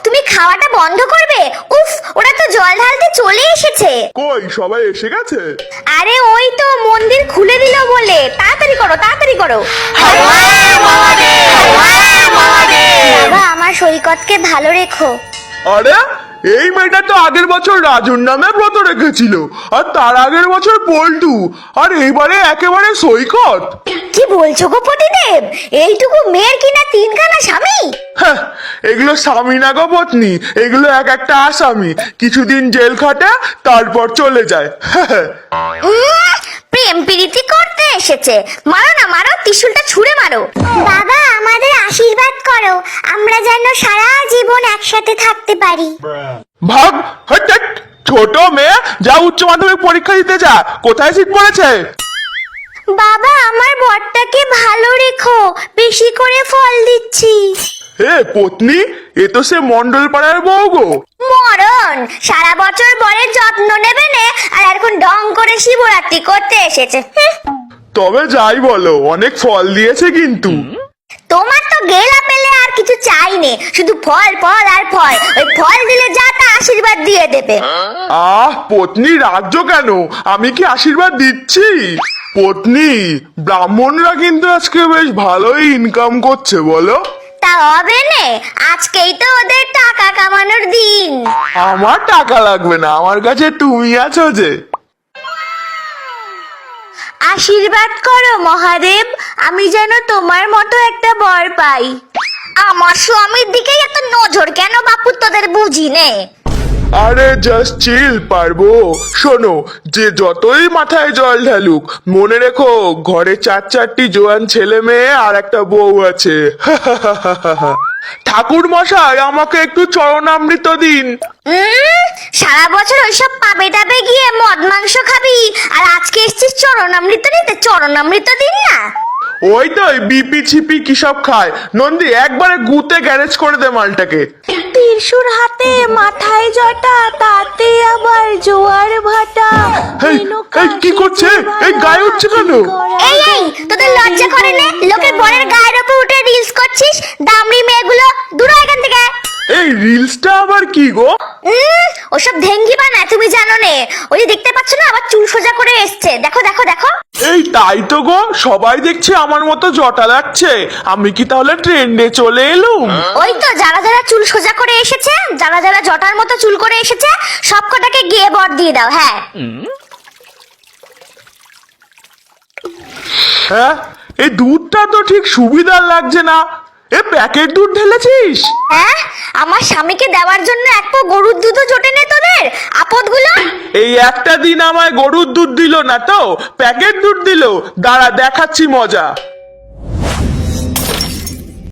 তুমি খাওয়াটা বন্ধ করবে? উফ, ওরা তো জল ঢালতে চলে এসেছে। কই সবাই এসে গেছে? আরে ওই তো মন্দির খুলে দিল বলে, তাড়াতাড়ি করো তাড়াতাড়ি করো। বাবা, আমার সৈকতকে ভালো রেখো। আরে এই মেয়েটা তো আগের বছর রাজুর নামে ব্রত রেখেছিল, আর তার আগের বছর পল্টু, আর এইবারে একেবারে সৈকত। কি বলছো গো পতিদেব? এইটুকু মেয়ের কিনা তিনখানা স্বামী? হ্যাঁ, এগুলো স্বামী না গো পত্নী, এগুলো এক একটা আসামি। কিছুদিন জেল খাটে তারপর চলে যায়। প্রেম প্রীতি করতে এসেছে। মারো না মারো, ত্রিশূলটা ছুঁড়ে মারো। বাবা, আমাদের আশীর্বাদ করো, আমরা যেন সারা জীবন একসাথে থাকতে পারি। ভাগ হট হট, ছোট মেয়ে, যা উচ্চ মাধ্যমিক পরীক্ষা দিতে যা। কোথায় সিট পড়েছে? বাবা, আমার বরটাকে ভালো রেখো, বেশি করে ফল দিচ্ছি। হে পত্নী, এ তো সে মন্ডল পাড়ার বউ গো। মরণ, সারা বছর বরের যত্ন নেবে না, আর এখন ডং করে শিবরাত্রি করতে এসেছে। তবে যাই বলো, অনেক ফল দিয়েছে কিন্তু। তোমার তো গেলা পেলে আর কিছু চাই নে, শুধু ফল ফল আর ফল। ওই ফল দিলে যা তা আশীর্বাদ দিয়ে দেবে। আহ পত্নী, রাজ্য কেন? আমি কি আশীর্বাদ দিচ্ছি? পত্নী, ব্রাহ্মণরা কিন্তু আজকে বেশ ভালোই ইনকাম করছে বলো। তা হবে নে, আজকেই তো ওদের টাকা কামানোর দিন। আমার টাকা লাগবে না, আমার কাছে তুমি আছো যে। আশীর্বাদ করো মহাদেব, আমি যেন তোমার মতো একটা বর পাই। আমার স্বামীর দিকেই এত নজর কেন বাপু তোদের, বুঝি নে। আরে জাস্ট চিল পারবো। শোনো, যে যতই মাথায় জল ঢালুক, মনে রেখো ঘরে চারটি জোয়ান ছেলে মেয়ে আর একটা বউ আছে। ঠাকুর মশাই, আমাকে একটু চরণামৃত দিন। সারা বছর ওইসব পাবে টাবে গিয়ে মদ মাংস খাবি, আর আজকে এসছিস চরণামৃত নিতে? চরণামৃত দিন না। ওই তো বিপি ছিপি কি সব খায়। নন্দী, একবারে গুতে গ্যারেজ করে দে মালটাকে। ত্রিশূল হাতে, মাথায় জটা, তাতে আবার জোয়ার ভাটা। এই কি করছে? এই গায়ে উঠছে কেন? এই তোদের লজ্জা করে না? লোকের বরের গায়ের উপর উঠে রিলস করছিস? দামড়ি মেয়েগুলো, দূর হ এখান থেকে। এই রিলসটা আবার কি গো? ওসব ধেঙ্গি বানায়, তুমি জানো নে। ওই যে দেখতে পাচ্ছ না, আবার চুল সোজা করে এসছে, দেখো দেখো দেখো। এই তাই তো গো, সবাই দেখছে আমার মতো জটা লাগছে। আমি কি তাহলে ট্রেন্ডে চলে এলুম? ওই তো যারা যারা চুল সোজা করে এসেছে, যারা যারা জটার মতো চুল করে এসেছে, সব কটাকে গিয়ে বর দিয়ে দাও। হ্যাঁ হ্যাঁ, এই দুধটা তো ঠিক সুবিধার লাগছে না। এ প্যাকেট দুধ ঢেলেছিস? হ্যাঁ, আমার স্বামীকে দেওয়ার জন্য এক পো গরুর দুধও জোটে নে তোদের, আপদগুলো। এই একটা দিন আমায় গরুর দুধ দিল না তো, প্যাকেট দুধ দিল। দাঁড়া, দেখাচ্ছি মজা।